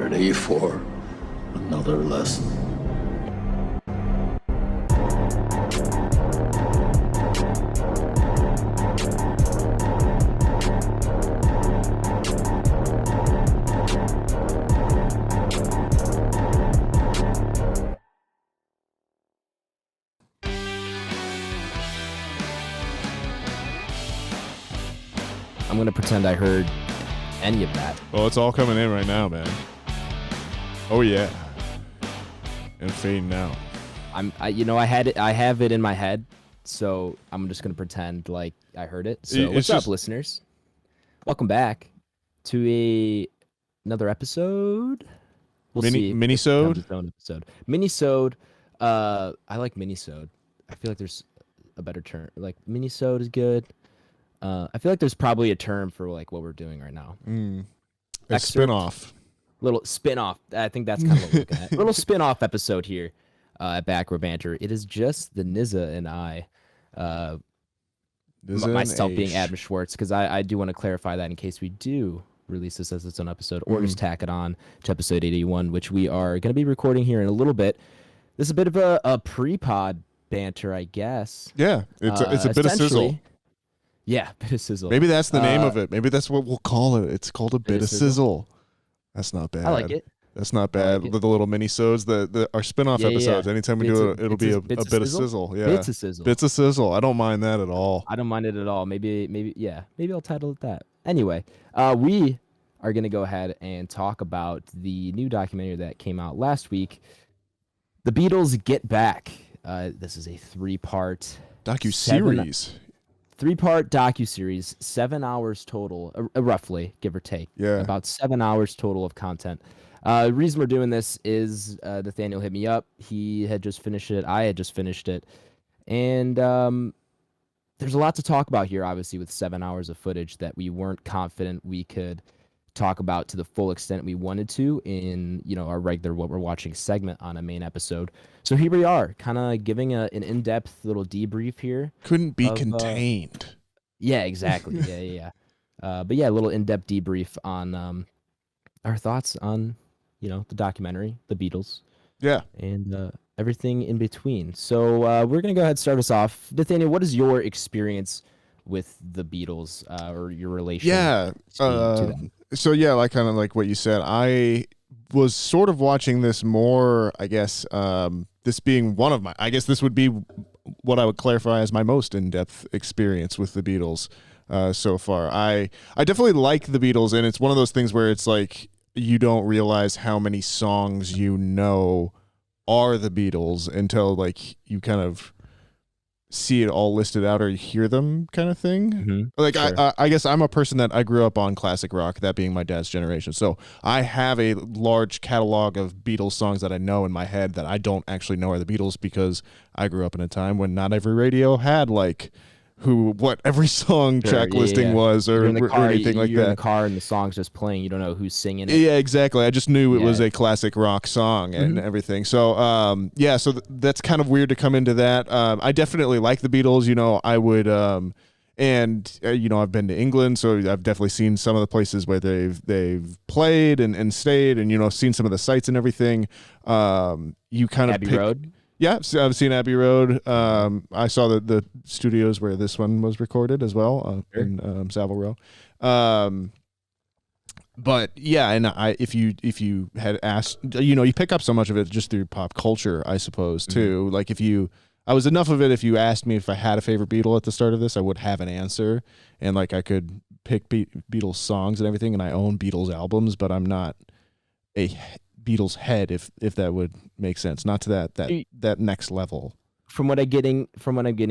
ready for another lesson? I'm going to pretend I heard any of that. Well, it's all coming in right now, man. Oh yeah, and fading out. I have it in my head, so I'm just going to pretend like I heard it. So what's up, listeners? Welcome back to another episode. Minisode. Minisode. I like minisode. I feel like there's a better term. Like minisode is good. I feel like there's probably a term for like what we're doing right now. A spin-off. Little spin-off. I think that's kind of what we're looking at. Little spin-off episode here at Back Row Banter. It is just the Nizza and I. Myself being Adam Schwartz, because I do want to clarify that in case we do release this as its own episode, or just tack it on to episode 81, which we are going to be recording here in a little bit. This is a bit of a pre-pod banter, I guess. Yeah, it's a bit of sizzle. Yeah, bit of sizzle. Maybe that's the name of it. Maybe that's what we'll call it. It's called a bit of sizzle. That's not bad. I like it. That's not bad. Like the little mini-sodes, our spin-off episodes. Anytime we do it, it'll be a bit of sizzle. Yeah. Bits of sizzle. Bits of sizzle. I don't mind that at all. I don't mind it at all. Maybe I'll title it that. Anyway, we are going to go ahead and talk about the new documentary that came out last week, The Beatles Get Back. This is a three-part docuseries. Three-part docuseries, 7 hours total, roughly, give or take. Yeah. About 7 hours total of content. The reason we're doing this is Nathaniel hit me up. He had just finished it. I had just finished it. And there's a lot to talk about here, obviously, with 7 hours of footage that we weren't confident we could talk about to the full extent we wanted to in, our regular What We're Watching segment on a main episode. So here we are, kind of giving an in-depth little debrief here. Couldn't be contained. Yeah, exactly. Yeah. But yeah, a little in-depth debrief on our thoughts on, the documentary, the Beatles. Yeah. And everything in between. So we're going to go ahead and start us off. Nathaniel, what is your experience with the Beatles or your relation to them? So yeah, kind of like what you said, I was sort of watching this more, I guess, this being one of this would be what I would clarify as my most in-depth experience with the Beatles so far. I definitely like the Beatles, and it's one of those things where it's like you don't realize how many songs are the Beatles until like you kind of see it all listed out or you hear them kind of thing. Mm-hmm. Like sure. I guess I'm a person that I grew up on classic rock, that being my dad's generation. So I have a large catalog of Beatles songs that I know in my head that I don't actually know are the Beatles, because I grew up in a time when not every radio had like what every song track listing was or anything like that. You're in the car and the song's just playing. You don't know who's singing it. Yeah, exactly. I just knew it was a classic rock song and everything. So, so that's kind of weird to come into that. I definitely like the Beatles. I would, I've been to England, so I've definitely seen some of the places where they've played and stayed, and seen some of the sites and everything. You kind of Abbey Road. Yeah, I've seen Abbey Road. I saw the studios where this one was recorded as well in Savile Row. But yeah, and if you had asked, you pick up so much of it just through pop culture, I suppose too. Like I was enough of it. If you asked me if I had a favorite Beatle at the start of this, I would have an answer, and like I could pick Beatles songs and everything, and I own Beatles albums, but I'm not a Beatles head, if that would make sense. Not to that next level. From what I'm getting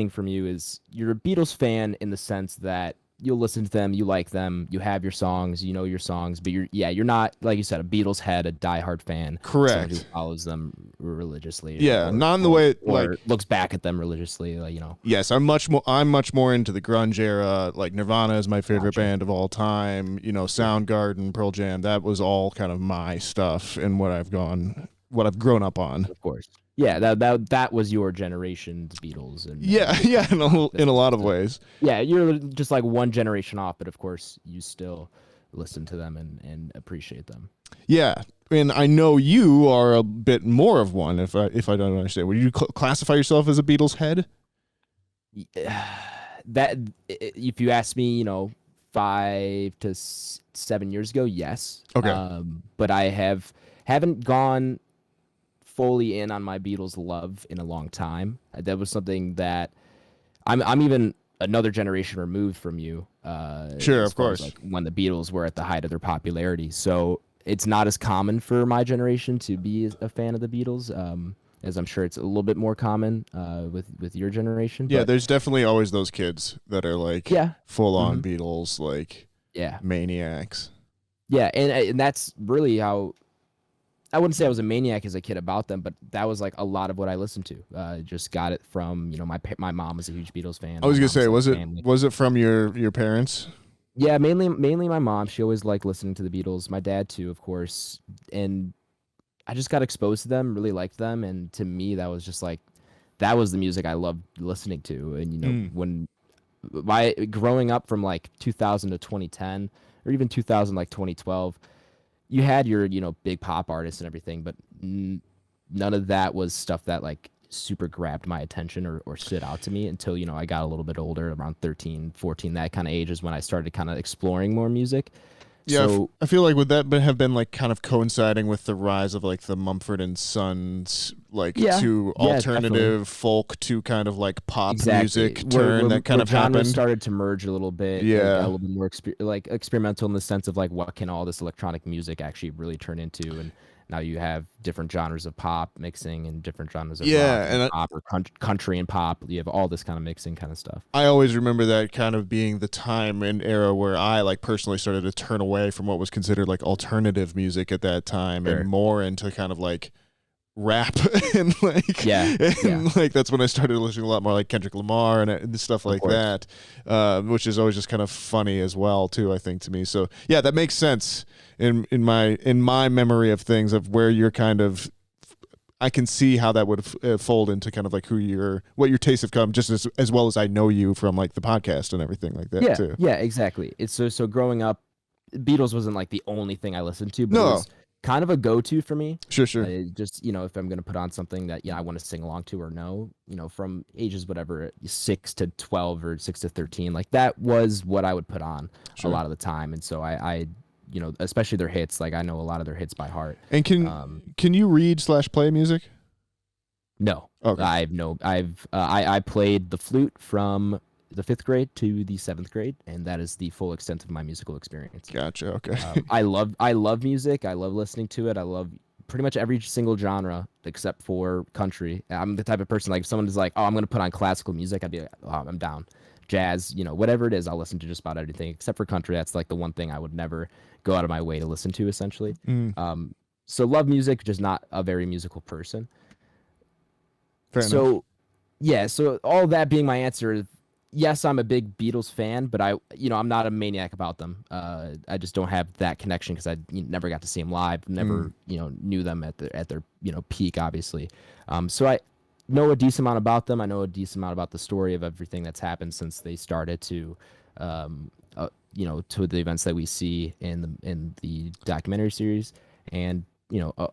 from you is you're a Beatles fan in the sense that you'll listen to them, you like them, you have your songs, you know your songs, but you're not, like you said, a Beatles head, a diehard fan. Correct. Who follows them religiously. Yeah, not in the way or looks back at them religiously, Yes, I'm much more into the grunge era. Like Nirvana is my favorite band of all time. Soundgarden, Pearl Jam. That was all kind of my stuff and what I've grown up on. Of course. Yeah, that was your generation's Beatles. And in a lot of ways. Yeah, you're just like one generation off, but of course you still listen to them and appreciate them. Yeah, and I know you are a bit more of one. If I don't understand, would you classify yourself as a Beatles head? That if you ask me, 5 to 7 years ago, yes. Okay. But I haven't gone fully in on my Beatles love in a long time. That was something that I'm even another generation removed from you. Sure, as of far as, course. like when the Beatles were at the height of their popularity. So it's not as common for my generation to be a fan of the Beatles. As I'm sure it's a little bit more common with your generation. Yeah, But there's definitely always those kids that are like yeah, full on mhm, Beatles, like yeah, maniacs. yeah, and that's really how. I wouldn't say I was a maniac as a kid about them, but that was like a lot of what I listened to. Just got it from my mom was a huge Beatles fan. I was My gonna mom's say, side of was the it family. was it from your parents? Yeah, mainly my mom. She always liked listening to the Beatles. My dad too, of course. And I just got exposed to them, really liked them, and to me that was just like that was the music I loved listening to. And Mm. when my growing up from like 2000 to 2010 or even 2000 like 2012, you had your big pop artists and everything, but none of that was stuff that like super grabbed my attention or stood out to me until I got a little bit older, around 13, 14. That kind of age is when I started kind of exploring more music. Yeah, So I feel like would that have been like kind of coinciding with the rise of like the Mumford and Sons, like yeah, to yeah, definitely. alternative folk to kind of like pop Exactly. music turn that kind Where of genres happened? started to merge a little bit, it got a Yeah. little bit more like experimental in the sense of like what can all this electronic music actually really turn into, and now you have different genres of pop mixing and different genres of rock Yeah, and and pop or country and pop. You have all this kind of mixing kind of stuff. I always remember that kind of being the time and era where I like personally started to turn away from what was considered like alternative music at that time and Sure. more into kind of like rap and Yeah. Yeah. like that's when I started listening a lot more like Kendrick Lamar and stuff Of like course. that, which is always just kind of funny as well too, I think, to me. So yeah, that makes sense in my memory of things of where you're kind of. I can see how that would fold into kind of like what your tastes have come, just as well as I know you from like the podcast and everything like that Yeah. too. Yeah. Exactly. It's so growing up, Beatles wasn't like the only thing I listened to, but it No, was kind of a go-to for me. sure. Just if I'm gonna put on something that I want to sing along to or no, from ages whatever 6 to 12 or 6 to 13, like that was what I would put on a Sure. lot of the time, and so I especially their hits, like I know a lot of their hits by heart. And Um, can you read/play music? no, Okay. I played the flute from the 5th grade to the 7th grade, and that is the full extent of my musical experience. Gotcha. Okay. I love music. I love listening to it. I love pretty much every single genre except for country. I'm the type of person like if someone is like, "Oh, I'm gonna put on classical music," I'd be like, "Oh, I'm down." Jazz, whatever it is, I'll listen to just about everything except for country. That's like the one thing I would never go out of my way to listen to, essentially. Mm, So love music, just not a very musical person. fair enough. So yeah, so all that being my answer, yes, I'm a big Beatles fan, but I'm not a maniac about them. I just don't have that connection because I never got to see them live, Mm, never, knew them at their peak, obviously. So I know a decent amount about them. I know a decent amount about the story of everything that's happened since they started um, to the events that we see in the documentary series, and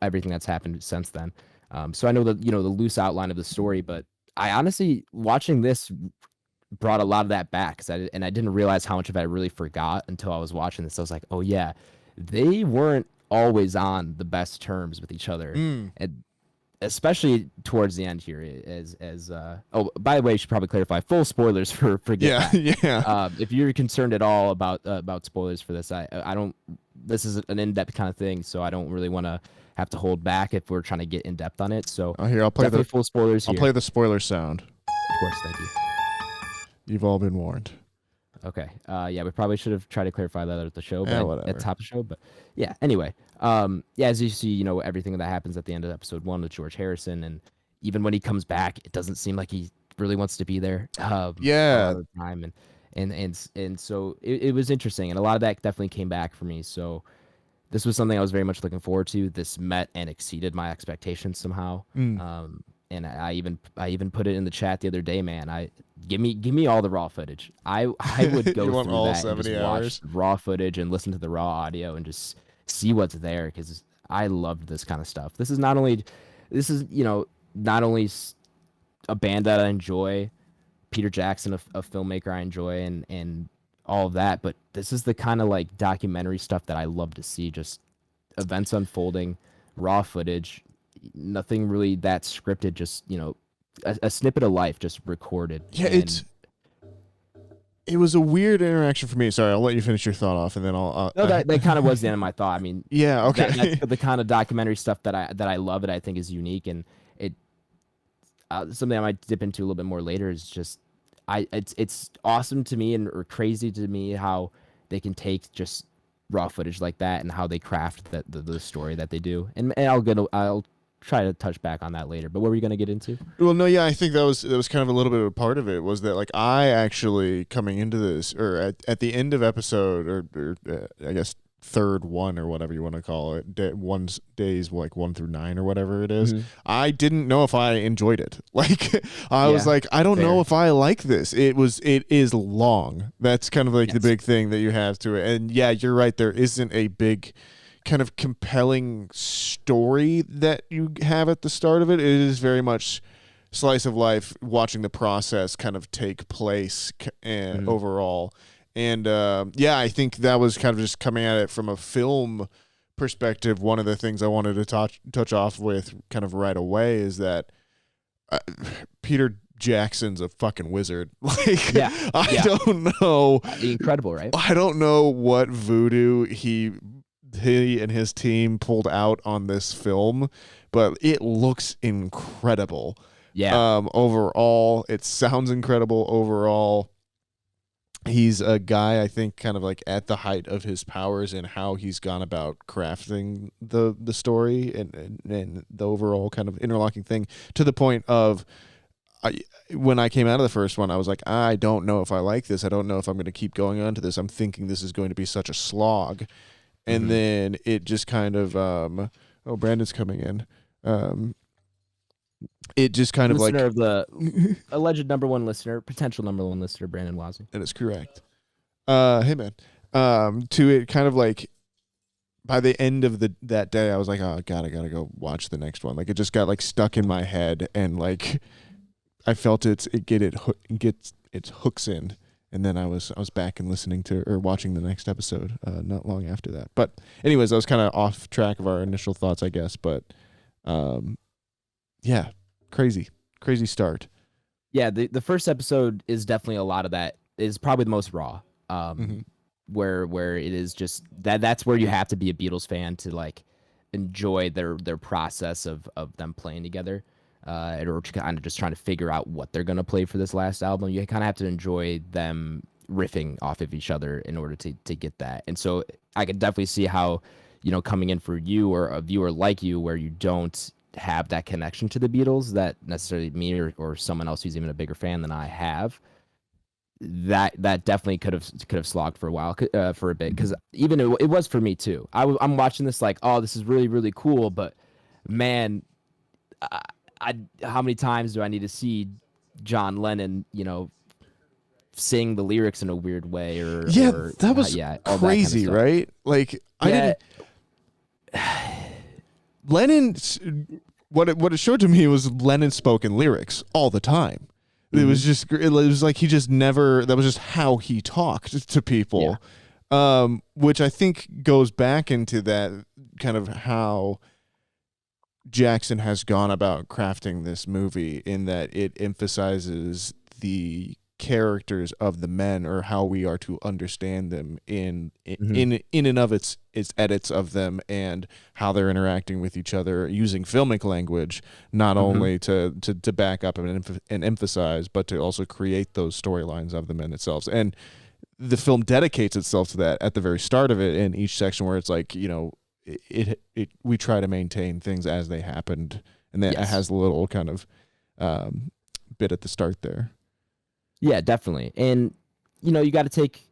everything that's happened since then. So I know the loose outline of the story, but I honestly watching this brought a lot of that back and I didn't realize how much of it I really forgot until I was watching this. I was like, oh yeah, they weren't always on the best terms with each other, mm, and especially towards the end here. Oh, by the way, I should probably clarify full spoilers for Get yeah. Back. Yeah. If you're concerned at all about spoilers for this, I don't. This is an in-depth kind of thing, so I don't really want to have to hold back if we're trying to get in depth on it. So Oh, here I'll play definitely the full spoilers I'll here. play the spoiler sound. Of course, thank you. You've all been warned. Okay. Yeah, we probably should have tried to clarify that at the show, Yeah, but whatever. at the top of the show. But yeah, anyway. Yeah, as you see, everything that happens at the end of episode 1 with George Harrison, and even when he comes back, it doesn't seem like he really wants to be there. A Yeah. lot of the time, and so it was interesting, and a lot of that definitely came back for me. So this was something I was very much looking forward to. This met and exceeded my expectations somehow. Mm. And I even put it in the chat the other day, man. Give me all the raw footage. I would go You want through all that and just 70 hours? watch raw footage and listen to the raw audio and just see what's there, because I loved this kind of stuff. This is not only a band that I enjoy, Peter Jackson, a filmmaker I enjoy, and all of that, but this is the kind of like documentary stuff that I love to see. Just events unfolding, raw footage, nothing really that scripted. Just a snippet of life just recorded. Yeah, it was a weird interaction for me. Sorry, I'll let you finish your thought off, and then I'll. No, that kind of was the end of my thought. I mean, yeah, okay. That's the kind of documentary stuff that I love, and I think is unique, and it something I might dip into a little bit more later is just it's awesome to me or crazy to me how they can take just raw footage like that and how they craft the story that they do, and I'll try to touch back on that later. But what were you going to get into? Well, no, yeah, I think that was kind of a little bit of a part of it was that like I actually coming into this or at the end of episode or I guess third one or whatever you want to call it, days like 1 through 9 or whatever it is, I didn't know if I enjoyed it. Like I was like, I don't know if I like this. It is long. That's kind of like the big thing that you have to it. And yeah, you're right. There isn't a big kind of compelling story that you have at the start of it. It is very much slice of life, watching the process kind of take place and overall. And yeah, I think that was kind of just coming at it from a film perspective. One of the things I wanted to touch off with kind of right away is that Peter Jackson's a fucking wizard. Like, I don't know. Incredible, right? I don't know what voodoo he and his team pulled out on this film, but it looks incredible. Yeah. Overall, it sounds incredible overall. He's a guy, I think, kind of like at the height of his powers and how he's gone about crafting the story and the overall kind of interlocking thing to the point of when I came out of the first one, I was like, I don't know if I like this. I don't know if I'm going to keep going on to this. I'm thinking this is going to be such a slog. And then it just kind of, oh, Brandon's coming in. It just kind listener of like of the alleged number one listener, potential number one listener, Brandon Wazzy. That is correct. Hey man. To it kind of like by the end of that day, I was like, oh God, I gotta go watch the next one. Like it just got like stuck in my head, and like I felt it gets its hooks in. And then I was back and listening to or watching the next episode not long after that. But anyways, I was kind of off track of our initial thoughts, I guess. But yeah, crazy start. Yeah, the first episode is definitely a lot of that. Is probably the most raw. Where it is just that's where you have to be a Beatles fan to like enjoy their process of them playing together. Or kind of just trying to figure out what they're going to play for this last album. You kind of have to enjoy them riffing off of each other in order to get that. And so I could definitely see how, coming in for you or a viewer like you where you don't have that connection to the Beatles that necessarily me or someone else who's even a bigger fan than I have, that definitely could have slogged for a while, for a bit. Because even it was for me too. I'm watching this like, oh, this is really, really cool. But man, how many times do I need to see John Lennon, sing the lyrics in a weird way that was crazy, kind of right? Like I didn't. Lennon, what it showed to me was Lennon spoken lyrics all the time. It was like he just never. That was just how he talked to people, which I think goes back into that kind of how Jackson has gone about crafting this movie in that it emphasizes the characters of the men or how we are to understand them in and of its edits of them and how they're interacting with each other using filmic language, not only to back up and emphasize, but to also create those storylines of the men itself. And the film dedicates itself to that at the very start of it in each section where it's like, we try to maintain things as they happened, and that has a little kind of bit at the start there. Yeah, definitely. And you got to take.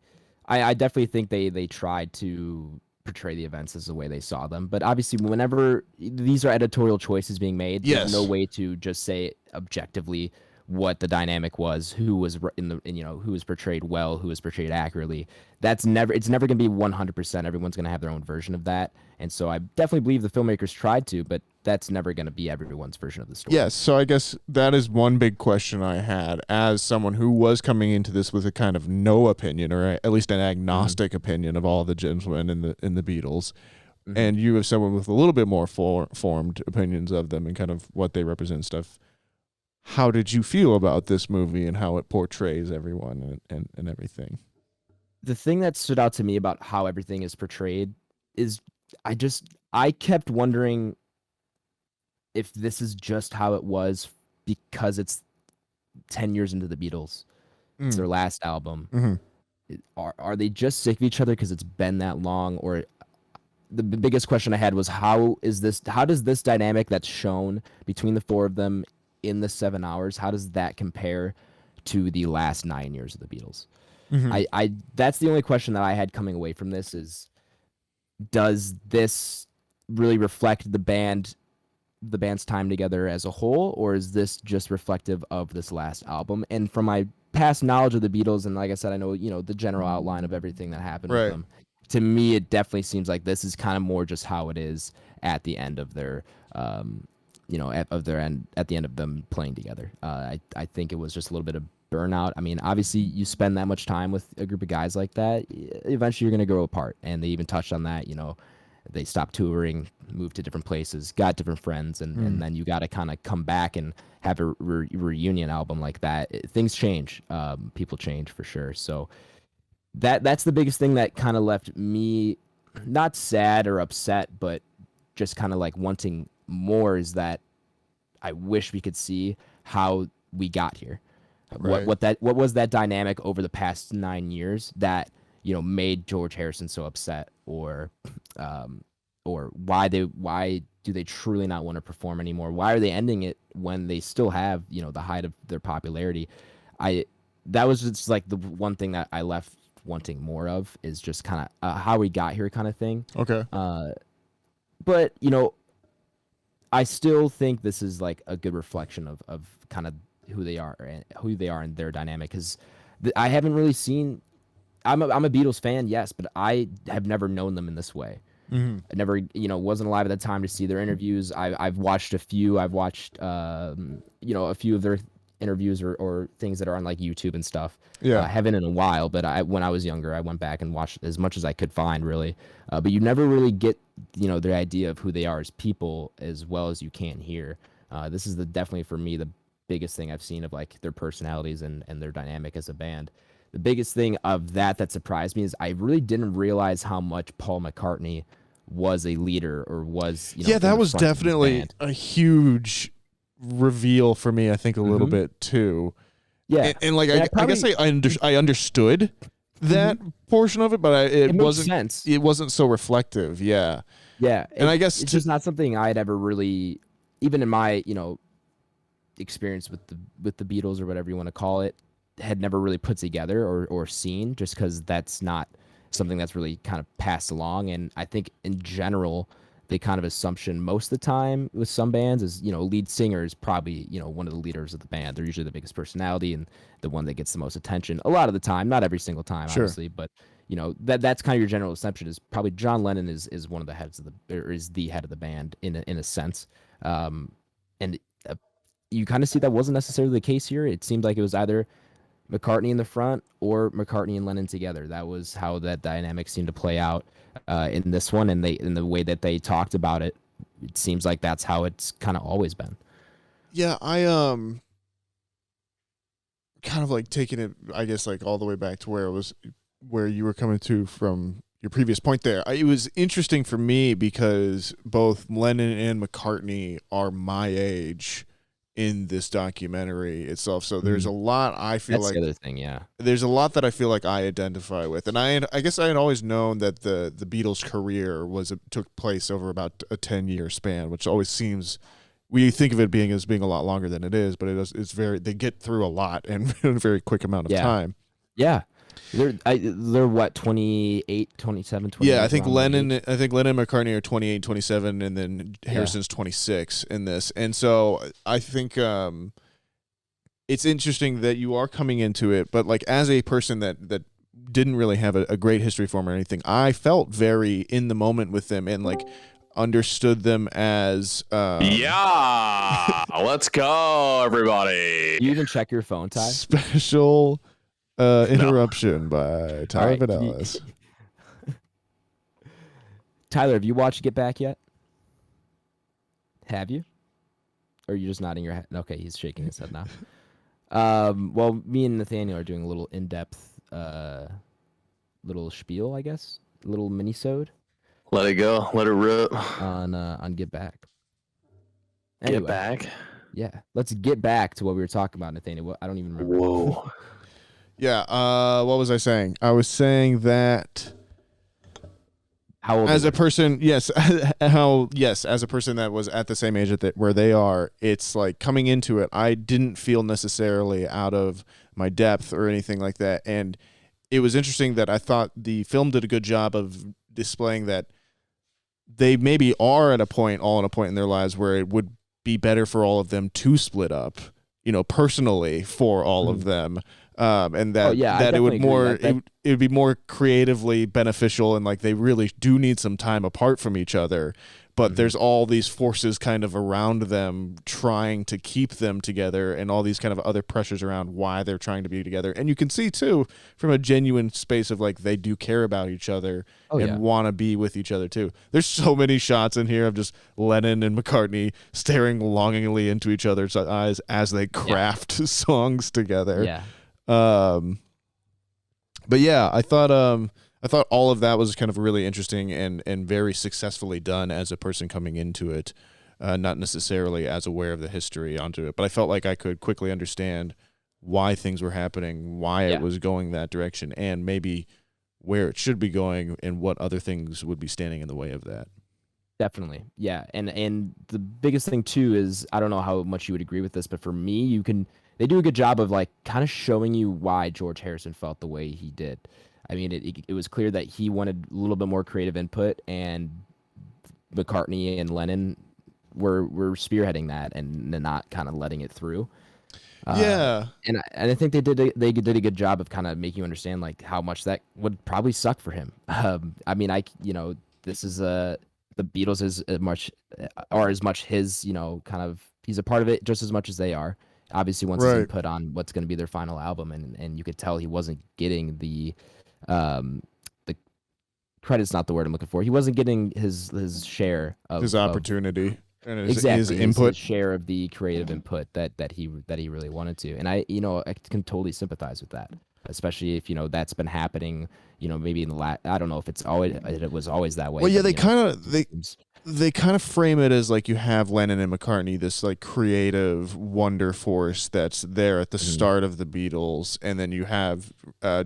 I definitely think they tried to portray the events as the way they saw them, but obviously, whenever these are editorial choices being made, there's no way to just say objectively what the dynamic was, who was who was portrayed well, who was portrayed accurately. It's never going to be 100%. Everyone's going to have their own version of that. And so I definitely believe the filmmakers tried to, but that's never going to be everyone's version of the story. Yes, so I guess that is one big question I had as someone who was coming into this with a kind of no opinion, or at least an agnostic opinion of all the gentlemen in the Beatles. And you as someone with a little bit more formed opinions of them and kind of what they represent and stuff. How did you feel about this movie and how it portrays everyone and everything? The thing that stood out to me about how everything is portrayed is I kept wondering if this is just how it was because it's 10 years into the Beatles. It's their last album. Are they just sick of each other because it's been that long? Or the biggest question I had was how does this dynamic that's shown between the four of them in the 7 hours, how does that compare to the last 9 years of the Beatles? That's the only question that I had coming away from this is, does this really reflect the band's time together as a whole, or is this just reflective of this last album? And from my past knowledge of the Beatles, and like I said, I know, the general outline of everything that happened with them. To me, it definitely seems like this is kind of more just how it is at the end of their, at the end of them playing together. I think it was just a little bit of burnout. I mean, obviously, you spend that much time with a group of guys like that, eventually you're going to grow apart. And they even touched on that, they stopped touring, moved to different places, got different friends, and then you got to kind of come back and have a reunion album like that. Things change. People change for sure. So that's the biggest thing that kind of left me not sad or upset, but just kind of like wanting more, is that I wish we could see how we got here. What was that dynamic over the past 9 years that made George Harrison so upset, or why do they truly not want to perform anymore? Why are they ending it when they still have the height of their popularity? That was just like the one thing that I left wanting more of, is just kind of how we got here kind of thing. Okay. But I still think this is like a good reflection of kind of who they are and their dynamic, because I haven't really seen. I'm a Beatles fan, yes, but I have never known them in this way. I never, wasn't alive at the time to see their interviews. I've watched a few. I've watched, a few of their interviews or things that are on like YouTube and stuff. Yeah, I haven't in a while, but when I was younger, I went back and watched as much as I could find, really. But you never really get, the idea of who they are as people as well as you can hear. This is definitely for me the biggest thing I've seen of like their personalities and their dynamic as a band. The biggest thing of that surprised me is I really didn't realize how much Paul McCartney was a leader, or was that was definitely a huge reveal for me. I think a little bit too. Yeah, and like I guess I understood that portion of it, but it wasn't sense. It wasn't so reflective. Yeah, and I guess it's just not something I'd ever really, even in my experience with the Beatles or whatever you want to call it, had never really put together or seen, just because that's not something that's really kind of passed along. And I think in general, the kind of assumption most of the time with some bands is, lead singer is probably, one of the leaders of the band. They're usually the biggest personality and the one that gets the most attention a lot of the time, not every single time, obviously, but that's kind of your general assumption, is probably John Lennon is one of the heads of is the head of the band in a sense. And you kind of see that wasn't necessarily the case here. It seemed like it was either McCartney in the front or McCartney and Lennon together. That was how that dynamic seemed to play out in this one, and in the way that they talked about it, it seems like that's how it's kind of always been. Yeah, I kind of like taking it, I guess, like all the way back to where you were coming to from your previous point there. It was interesting for me because both Lennon and McCartney are my age in this documentary itself, so there's a lot I feel that's like the other thing. Yeah, there's a lot that I feel like I identify with, and I guess I had always known that the Beatles' career took place over about a 10-year span, which always seems, we think of it being a lot longer than it is, but they get through a lot in a very quick amount of time. Yeah. They're what, 28, 27, 28? Yeah, I think Lennon and McCartney are 28, 27, and then Harrison's 26 in this. And so I think it's interesting that you are coming into it, but like as a person that didn't really have a great history for them or anything, I felt very in the moment with them and like understood them as yeah, let's go, everybody. You even check your phone, Ty? special interruption by Tyler right. Fidelis. Tyler, have you watched Get Back yet? Have you? Or are you just nodding your head? Okay, he's shaking his head now. Well, me and Nathaniel are doing a little in-depth little spiel, I guess. A little mini-sode. Let it go. Let it rip. On Get Back. Anyway, Get back. Yeah. Let's get back to what we were talking about, Nathaniel. I don't even remember. Whoa. Yeah, what was I saying? I was saying that How old as are a person, yes, as a person that was at the same age where they are, it's like coming into it, I didn't feel necessarily out of my depth or anything like that. And it was interesting that I thought the film did a good job of displaying that they maybe are at a point in their lives where it would be better for all of them to split up, personally for all of them. And that it would be more creatively beneficial, and like they really do need some time apart from each other, but there's all these forces kind of around them trying to keep them together, and all these kind of other pressures around why they're trying to be together. And you can see too from a genuine space of like they do care about each other and want to be with each other too. There's so many shots in here of just Lennon and McCartney staring longingly into each other's eyes as they craft songs together. Yeah. But yeah, I thought all of that was kind of really interesting and very successfully done as a person coming into it, not necessarily as aware of the history onto it, but I felt like I could quickly understand why things were happening, why it was going that direction, and maybe where it should be going and what other things would be standing in the way of that. Definitely. Yeah. And the biggest thing too is, I don't know how much you would agree with this, but for me, they do a good job of like kind of showing you why George Harrison felt the way he did. I mean, it was clear that he wanted a little bit more creative input, and McCartney and Lennon were spearheading that and not kind of letting it through. And I think they did a good job of kind of making you understand like how much that would probably suck for him. I mean, this is the Beatles is as much his, kind of, he's a part of it just as much as they are. Obviously wants his input on what's going to be their final album, and you could tell he wasn't getting the credit's not the word I'm looking for. He wasn't getting his share of his opportunity and his input, his share of the creative input that he really wanted to. And I can totally sympathize with that, especially if that's been happening. Maybe in the I don't know if it was always that way. Well, yeah, but, they kind of frame it as like you have Lennon and McCartney, this like creative wonder force that's there at the start of the Beatles, and then you have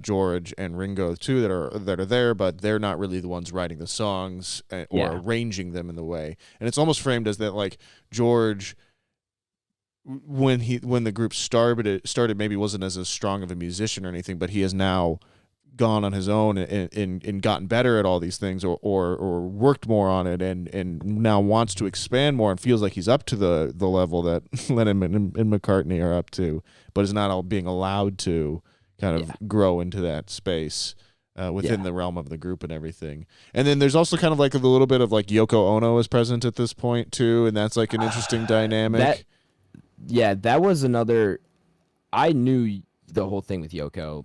George and Ringo too that are there, but they're not really the ones writing the songs or arranging them in the way. And it's almost framed as that like George, when the group started maybe wasn't as strong of a musician or anything, but he has now gone on his own and gotten better at all these things or worked more on it and now wants to expand more and feels like he's up to the level that Lennon and McCartney are up to, but is not all being allowed to kind of grow into that space within the realm of the group and everything. And then there's also kind of like a little bit of like Yoko Ono is present at this point too, and that's like an interesting dynamic. That was another. I knew the whole thing with Yoko,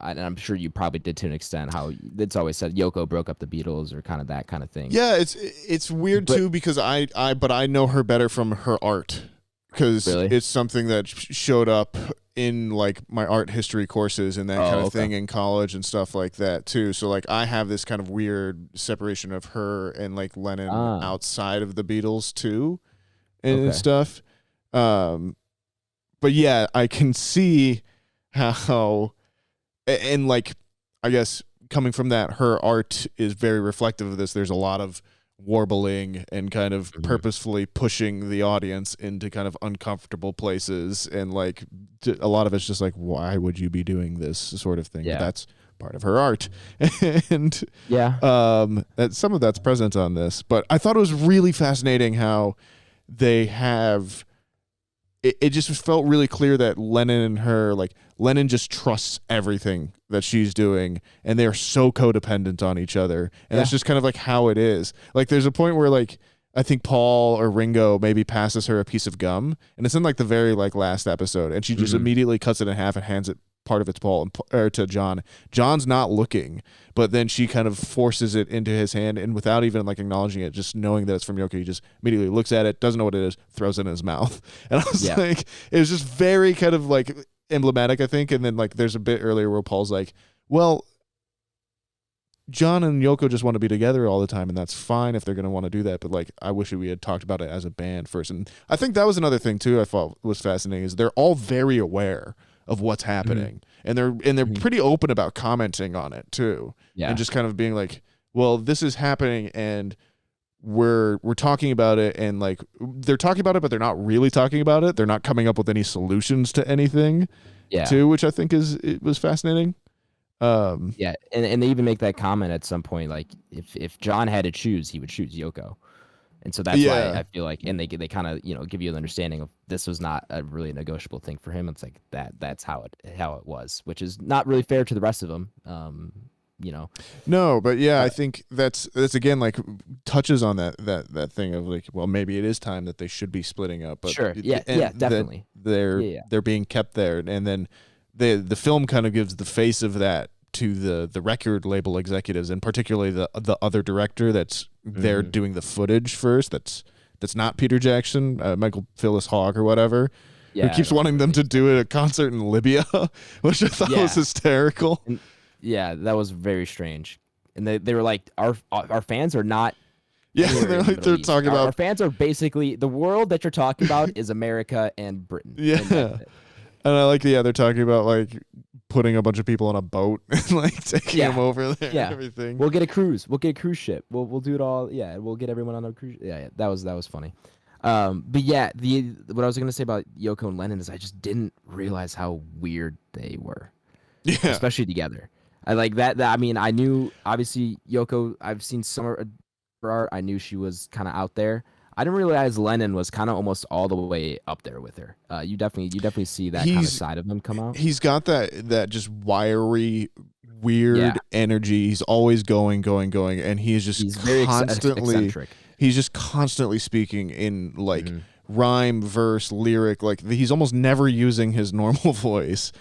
and I'm sure you probably did to an extent, how it's always said Yoko broke up the Beatles or kind of that kind of thing. Yeah, it's weird too, because I know her better from her art, because it's something that showed up in like my art history courses and that kind of thing in college and stuff like that too. So like I have this kind of weird separation of her and like Lennon outside of the Beatles too and stuff. But yeah, I can see how, and like, I guess coming from that, her art is very reflective of this. There's a lot of warbling and kind of purposefully pushing the audience into kind of uncomfortable places, and like a lot of it's just like, why would you be doing this sort of thing? But that's part of her art. And that some of that's present on this. But I thought it was really fascinating how they have it just felt really clear that Lennon and her, like Lennon just trusts everything that she's doing, and they're so codependent on each other, and that's just kind of like how it is. Like there's a point where like I think Paul or Ringo maybe passes her a piece of gum, and it's in like the very like last episode, and she just immediately cuts it in half and hands it part of it to Paul or to John. John's not looking, but then she kind of forces it into his hand, and without even like acknowledging it, just knowing that it's from Yoko, he just immediately looks at it, doesn't know what it is, throws it in his mouth. And I was like, it was just very kind of like emblematic, I think. And then like there's a bit earlier where Paul's like, well, John and Yoko just want to be together all the time, and that's fine if they're going to want to do that, but like I wish we had talked about it as a band first. And I think that was another thing too I thought was fascinating, is they're all very aware of what's happening, and they're pretty open about commenting on it too, and just kind of being like, well, this is happening, and we're talking about it, and like they're talking about it, but they're not really talking about it. They're not coming up with any solutions to anything, too, which I think it was fascinating. And they even make that comment at some point, like if John had to choose, he would choose Yoko. And so that's why I feel like, and they kind of, give you an understanding of this was not a really negotiable thing for him. It's like that's how it was, which is not really fair to the rest of them. No, but I think that's again like touches on that thing of like, well, maybe it is time that they should be splitting up. But sure, definitely. They're being kept there, and then the film kind of gives the face of that to the record label executives, and particularly the other director that's there doing the footage first. That's not Peter Jackson, Michael Phyllis Hogg or whatever. Who keeps wanting them to do a concert in Libya, which I thought was hysterical. And, that was very strange. And they were like, our fans are not. Yeah, they're talking about our fans are basically the world that you're talking about is America and Britain. Yeah. And I like, they're talking about like putting a bunch of people on a boat and like taking them over there and everything. We'll get a cruise. We'll get a cruise ship. We'll do it all. Yeah, we'll get everyone on a cruise. Yeah, that was funny. But what I was gonna say about Yoko and Lennon is I just didn't realize how weird they were. Yeah, especially together. I like that. I mean, I knew obviously Yoko. I've seen some of her art. I knew she was kind of out there. I didn't realize Lennon was kind of almost all the way up there with her. You definitely see that kind of side of him come out. He's got that just wiry, weird energy. He's always going, and he's very eccentric. He's just constantly speaking in like rhyme, verse, lyric. Like he's almost never using his normal voice,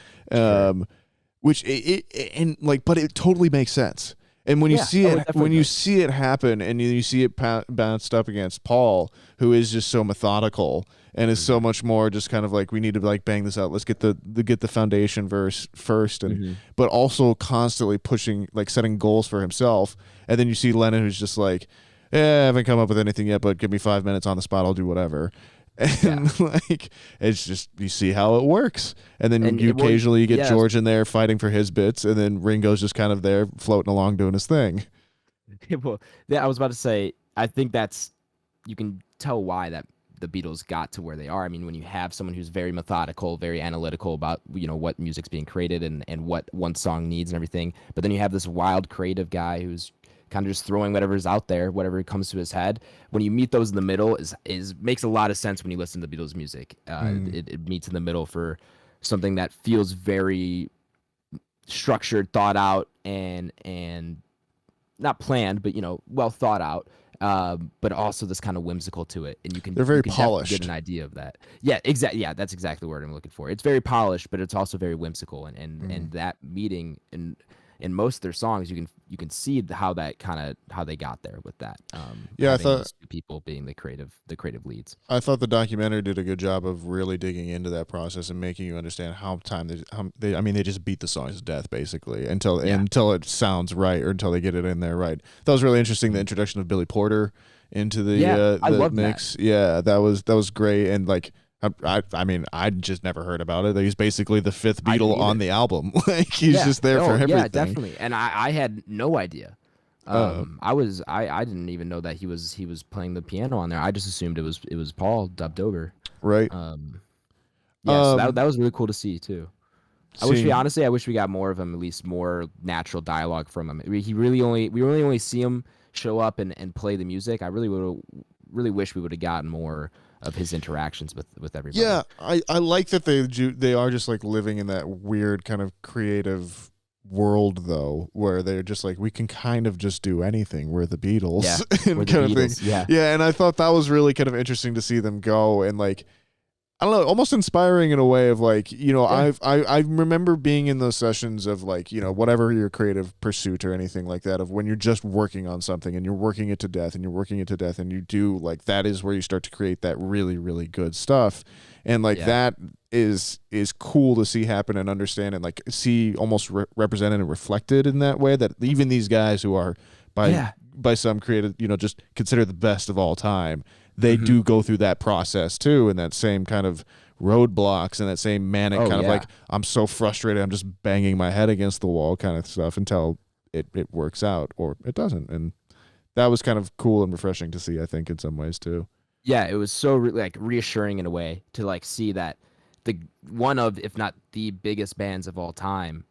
which but it totally makes sense. And when you see it happen, and you see it bounced up against Paul, who is just so methodical and is so much more just kind of like, we need to like bang this out. Let's get the foundation verse first, and but also constantly pushing, like setting goals for himself. And then you see Lennon, who's just like, I haven't come up with anything yet, but give me 5 minutes on the spot, I'll do whatever. And like it's just, you see how it works, and then occasionally get George in there fighting for his bits, and then Ringo's just kind of there floating along doing his thing. Well, I was about to say, I think you can tell why that the Beatles got to where they are. I mean, when you have someone who's very methodical, very analytical about what music's being created and what one song needs and everything, but then you have this wild creative guy who's kind of just throwing whatever's out there, whatever comes to his head. When you meet those in the middle, is makes a lot of sense when you listen to the Beatles music. It meets in the middle for something that feels very structured, thought out, and not planned, but well thought out. But also this kind of whimsical to it, and they're very polished. Get an idea of that. Yeah, exactly. Yeah, that's exactly the word I'm looking for. It's very polished, but it's also very whimsical, and that meeting in most of their songs, you can see how they got there with that. I thought those two people being the creative leads. I thought the documentary did a good job of really digging into that process and making you understand they just beat the songs to death basically until it sounds right, or until they get it in there right. That was really interesting. The introduction of Billy Porter into the mix. That. Yeah, that was great, and like. I mean, I just never heard about it. He's basically the fifth Beatle on the album. Like he's just there for everything. Yeah, definitely. And I had no idea. I didn't even know that he was playing the piano on there. I just assumed it was Paul dubbed over. Right. So that was really cool to see too. I wish we got more of him, at least more natural dialogue from him. We really only see him show up and play the music. I really wish we would have gotten more his interactions with everybody. Yeah, I like that they are just like living in that weird kind of creative world though, where they're just like, we can kind of just do anything. We're the Beatles, and we're the kind of Beatles, thing. yeah. Yeah, and I thought that was really kind of interesting to see them go, and like, I don't know, almost inspiring in a way of like, you know, Yeah. I remember being in those sessions of like, you know, whatever your creative pursuit or anything like that, of when you're just working on something and you're working it to death and you're working it to death, and you do like, that is where you start to create that really, really good stuff. And like that is cool to see happen and understand, and like see almost represented and reflected in that way, that even these guys who are by some creative, you know, just considered the best of all time, they do go through that process too, and that same kind of roadblocks and that same manic kind of like, I'm so frustrated, I'm just banging my head against the wall kind of stuff until it works out, or it doesn't. And that was kind of cool and refreshing to see, I think, in some ways too. Yeah, it was so like reassuring in a way to like see that the one of, if not the biggest bands of all time,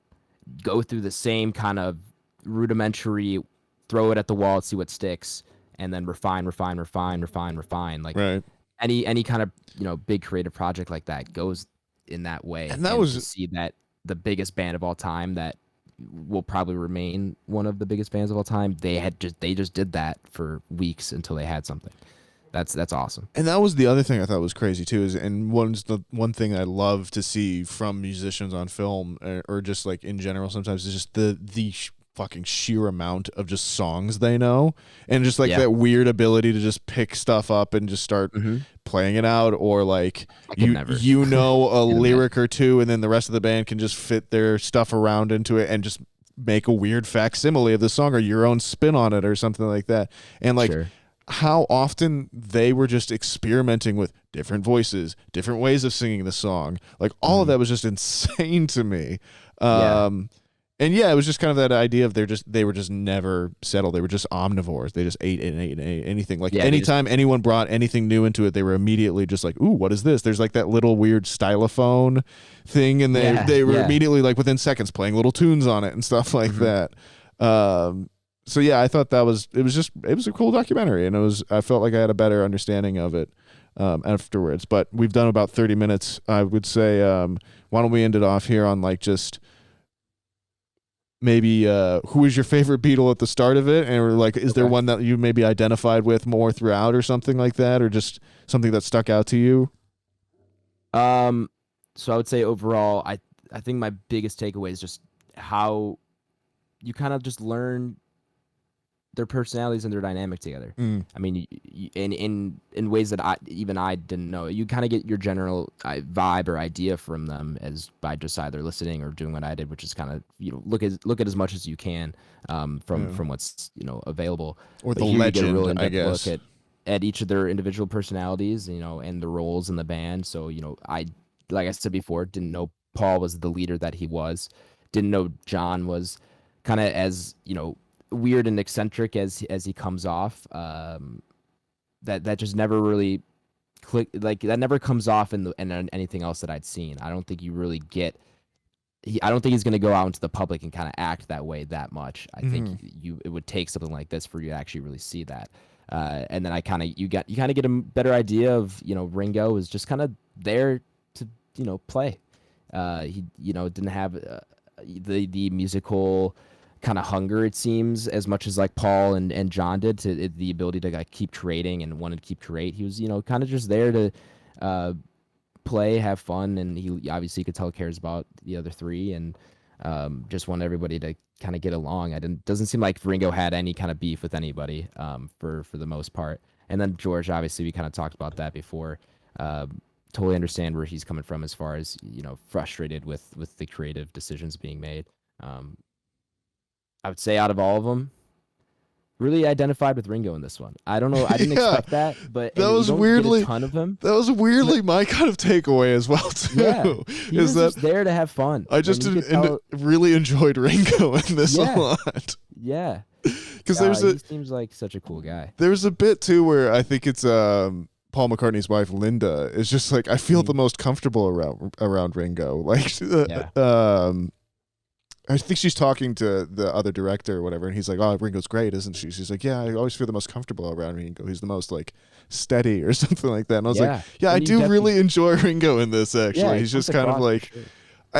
go through the same kind of rudimentary, throw it at the wall, see what sticks, and then refine. Like any kind of, you know, big creative project like that goes in that way. And that was to see that the biggest band of all time that will probably remain one of the biggest bands of all time, they just did that for weeks until they had something. That's awesome. And that was the other thing I thought was crazy too, the one thing I love to see from musicians on film, or just like in general sometimes, is just the fucking sheer amount of just songs they know, and just like that weird ability to just pick stuff up and just start playing it out, or like you know a lyric or two, and then the rest of the band can just fit their stuff around into it and just make a weird facsimile of the song or your own spin on it or something like that. And like how often they were just experimenting with different voices, different ways of singing the song. Like all of that was just insane to me. And yeah, it was just kind of that idea of they were just never settled. They were just omnivores. They just ate and ate and ate anything. Like anytime anyone brought anything new into it, they were immediately just like, ooh, what is this? There's like that little weird stylophone thing, and they were immediately like within seconds playing little tunes on it and stuff like that. So yeah, I thought it was a cool documentary, and I felt like I had a better understanding of it afterwards. But we've done about 30 minutes. I would say, why don't we end it off here on like just maybe who was your favorite Beatle at the start of it, and like, is there one that you maybe identified with more throughout or something like that, or just something that stuck out to you? So I would say overall, I think my biggest takeaway is just how you kind of just learn their personalities and their dynamic together. I mean, in ways that I didn't know. You kind of get your general vibe or idea from them as by just either listening or doing what I did, which is kind of, you know, look at as much as you can from what's, you know, available. Or but the here legend, you get a real I in-depth guess. look at each of their individual personalities, you know, and the roles in the band. So, you know, like I said before, didn't know Paul was the leader that he was. Didn't know John was kind of as, you know, weird and eccentric as he comes off. That just never really clicked. Like that never comes off in anything else that I'd seen. I don't think you really get. I don't think he's going to go out into the public and kind of act that way that much. I think it would take something like this for you to actually really see that. And then you kind of get a better idea of, you know, Ringo is just kind of there to, you know, play. He, you know, didn't have the musical kind of hunger, it seems, as much as like Paul and John did, to the ability to like keep creating and wanted to keep create. He was, you know, kind of just there to play, have fun, and he obviously could tell cares about the other three, and just want everybody to kind of get along. Doesn't seem like Ringo had any kind of beef with anybody for the most part. And then George, obviously, we kind of talked about that before. Totally understand where he's coming from as far as, you know, frustrated with the creative decisions being made. I would say out of all of them, really identified with Ringo in this one. I don't know. I didn't expect that, but that was weirdly a ton of him. That was weirdly my kind of takeaway as well too. Yeah, he was just there to have fun. I just really enjoyed Ringo in this a lot. Yeah, because he seems like such a cool guy. There's a bit too where I think it's Paul McCartney's wife Linda is just like, I feel the most comfortable around Ringo. Like I think she's talking to the other director or whatever, and he's like, "Oh, Ringo's great, isn't she?" She's like, "Yeah, I always feel the most comfortable around Ringo. He's the most like steady or something like that." And I was like, "Yeah, I do really enjoy Ringo in this. Actually, he's just kind of like."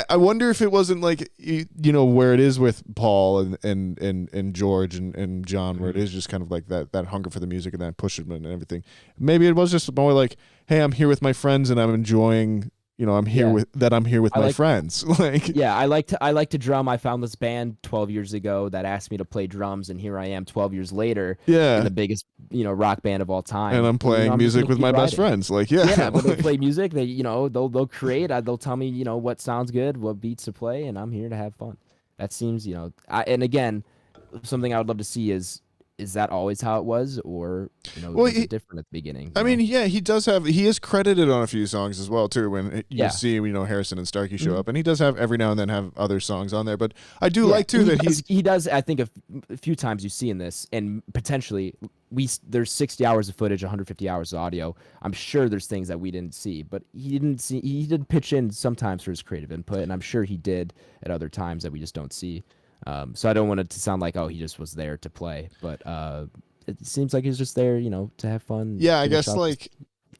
I wonder if it wasn't like where it is with Paul and George and John, where it is just kind of like that hunger for the music and that push and everything. Maybe it was just more like, hey, I'm here with my friends and I'm enjoying. I'm here with my friends. Like, yeah, I like to drum. I found this band 12 years ago that asked me to play drums, and here I am 12 years later. Yeah, in the biggest rock band of all time, and I'm playing music with my best friends. Like, yeah, when they play music, they they'll create. They'll tell me what sounds good, what beats to play, and I'm here to have fun. That seems and again, something I would love to see is that always how it was, or was it different at the beginning? I mean, yeah, he is credited on a few songs as well too. When you see Harrison and Starkey show up, and he does have every now and then have other songs on there. But I do like too that he does. I think a few times you see in this, and potentially there's 60 hours of footage, 150 hours of audio. I'm sure there's things that we didn't see, but he did pitch in sometimes for his creative input, and I'm sure he did at other times that we just don't see. So I don't want it to sound like, oh, he just was there to play, but it seems like he's just there, to have fun. Yeah, I guess like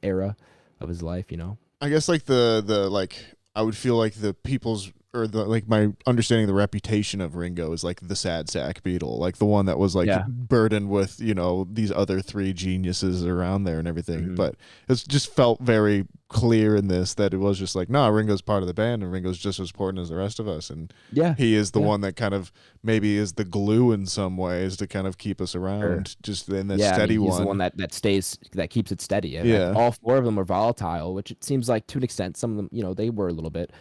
era of his life, I guess like the like I would feel like the people's or the like my understanding of the reputation of Ringo is like the sad sack Beatle, like the one that was like burdened with these other three geniuses around there and everything. But it's just felt very clear in this that it was just like, no, Ringo's part of the band and Ringo's just as important as the rest of us, and he is the one that kind of maybe is the glue in some ways to kind of keep us around, just in that steady he's one. The one that keeps it steady. Yeah, all four of them are volatile, which it seems like to an extent. Some of them, they were a little bit.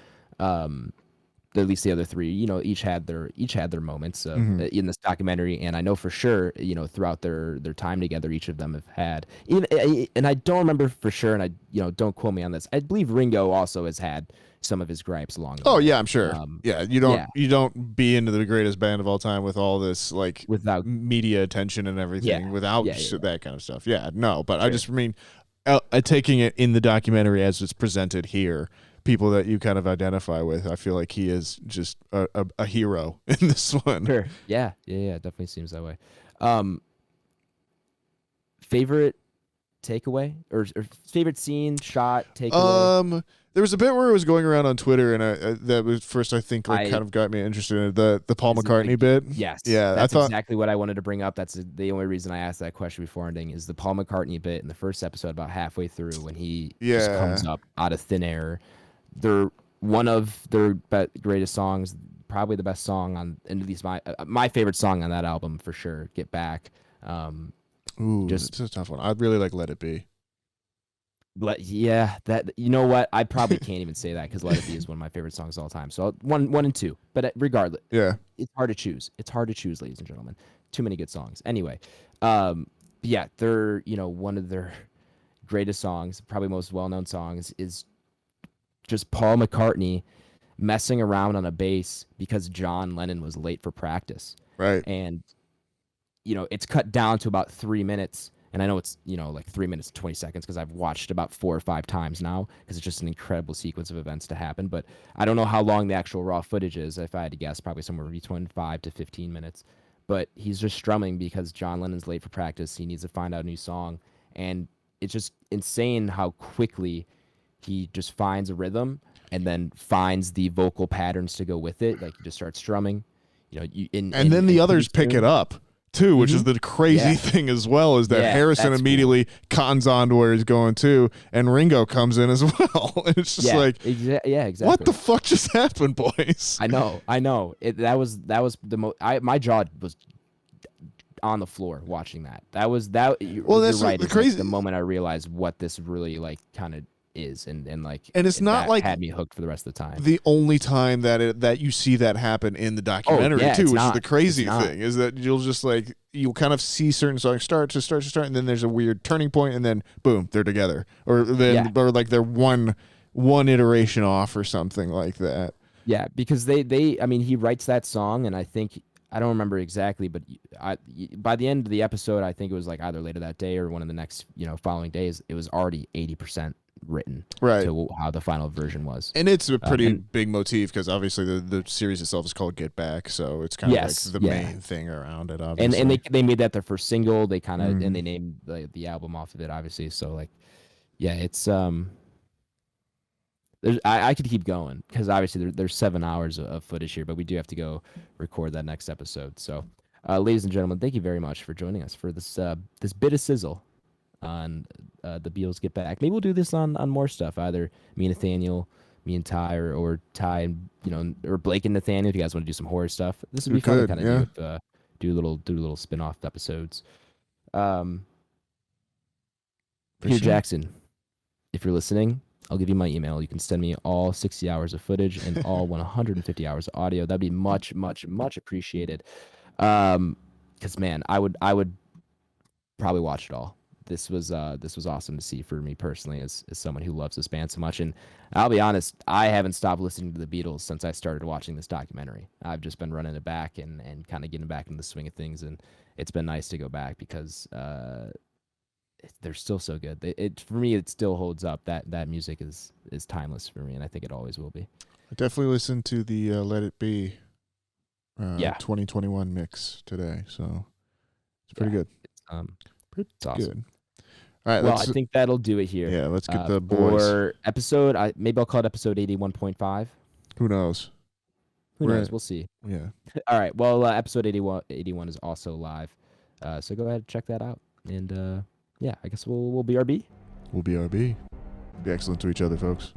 At least the other three, each had their moments in this documentary, and I know for sure, throughout their time together, each of them have had. And I don't remember for sure, and I don't quote me on this. I believe Ringo also has had some of his gripes along the way. Oh yeah, I'm sure. You don't be into the greatest band of all time with all this like without media attention and everything, without that kind of stuff. Yeah, no, but I just mean taking it in the documentary as it's presented here. People that you kind of identify with, I feel like he is just a hero in this one. Sure. Yeah. It definitely seems that way. Favorite takeaway or favorite scene, shot, takeaway? There was a bit where it was going around on Twitter, and that was first, I think, kind of got me interested in the Paul McCartney bit. Yes. Yeah. That's exactly what I wanted to bring up. That's the only reason I asked that question before ending is the Paul McCartney bit in the first episode, about halfway through, when he just comes up out of thin air. They're one of their greatest songs, probably the best song on, and at least my favorite song on that album for sure. Get Back. It's a tough one. I'd really like Let It Be. That what, I probably can't even say that because Let It Be is one of my favorite songs of all time. So one and two, but regardless, it's hard to choose. It's hard to choose, ladies and gentlemen. Too many good songs. Anyway, they're one of their greatest songs, probably most well-known songs is just Paul McCartney messing around on a bass because John Lennon was late for practice. Right. And, it's cut down to about 3 minutes. And I know it's, like 3 minutes and 20 seconds because I've watched about 4 or 5 times now because it's just an incredible sequence of events to happen. But I don't know how long the actual raw footage is. If I had to guess, probably somewhere between 5 to 15 minutes. But he's just strumming because John Lennon's late for practice. He needs to find out a new song. And it's just insane how quickly he just finds a rhythm and then finds the vocal patterns to go with it. Like, he just starts strumming, and then the others pick it up too, which is the crazy thing as well, is that Harrison immediately cons on to where he's going to, and Ringo comes in as well. It's just exactly. What the fuck just happened, boys? I know. That was the most. My jaw was on the floor watching that. That was that. Well, that's right. The crazy. Like the moment I realized what this really kind of is, and it's not like had me hooked for the rest of the time. The only time that you see that happen in the documentary too, which is the crazy thing, is that you'll kind of see certain songs start, and then there's a weird turning point, and then boom, they're together, or like they're one iteration off or something like that. Yeah, because he writes that song, and I think, I don't remember exactly, but by the end of the episode, I think it was like either later that day or one of the next following days, it was already 80% written Right. to how the final version was. And it's a pretty and- big motif because obviously the series itself is called Get Back, so it's kind of Yes, like the yeah. main thing around it. Obviously, And they made that their first single. They kind of Mhm. and they named the album off of it, obviously. So like, yeah, it's I could keep going because obviously there's 7 hours of footage here, but we do have to go record that next episode. So, ladies and gentlemen, thank you very much for joining us for this this bit of sizzle on the Beatles Get Back. Maybe we'll do this on more stuff. Either me and Nathaniel, me and Ty, or Ty and or Blake and Nathaniel. If you guys want to do some horror stuff, this would be We fun to could, kind of yeah. do with, do little spin-off episodes. For Peter sure. Jackson, if you're listening, I'll give you my email. You can send me all 60 hours of footage and all 150 hours of audio. That'd be much, much, much appreciated. Because man, I would probably watch it all. This was awesome to see for me personally as someone who loves this band so much. And I'll be honest, I haven't stopped listening to the Beatles since I started watching this documentary. I've just been running it back and kind of getting back into the swing of things. And it's been nice to go back because they're still so good. For me, it still holds up. That music is timeless for me, and I think it always will be. I definitely listened to the Let It Be 2021 mix today, so it's pretty good. Pretty it's awesome. good. All right, Well, let's I think that'll do it here. yeah, let's get the boys. For episode. Maybe I'll call it episode 81.5. Who knows? Who Right. knows? We'll see. Yeah. All right. Well, episode 81 is also live, so go ahead and check that out. And yeah, I guess we'll BRB. We'll be RB. Be excellent to each other, folks.